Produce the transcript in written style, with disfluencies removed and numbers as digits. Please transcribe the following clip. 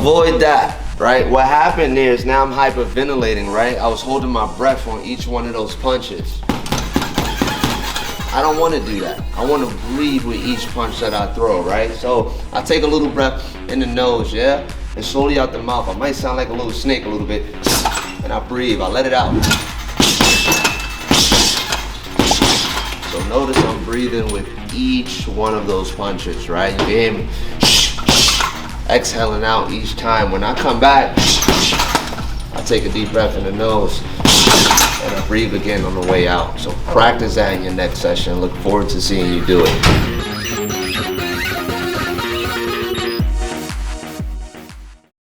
avoid that, right? What happened there is now I'm hyperventilating, right? I was holding my breath on each one of those punches. I don't want to do that. I want to breathe with each punch that I throw, right? So I take a little breath in the nose, yeah? And slowly out the mouth. I might sound like a little snake a little bit. And I breathe, I let it out. So notice I'm breathing with each one of those punches, right? You can hear me exhaling out each time. When I come back, I take a deep breath in the nose and I breathe again on the way out. So practice that in your next session. Look forward to seeing you do it.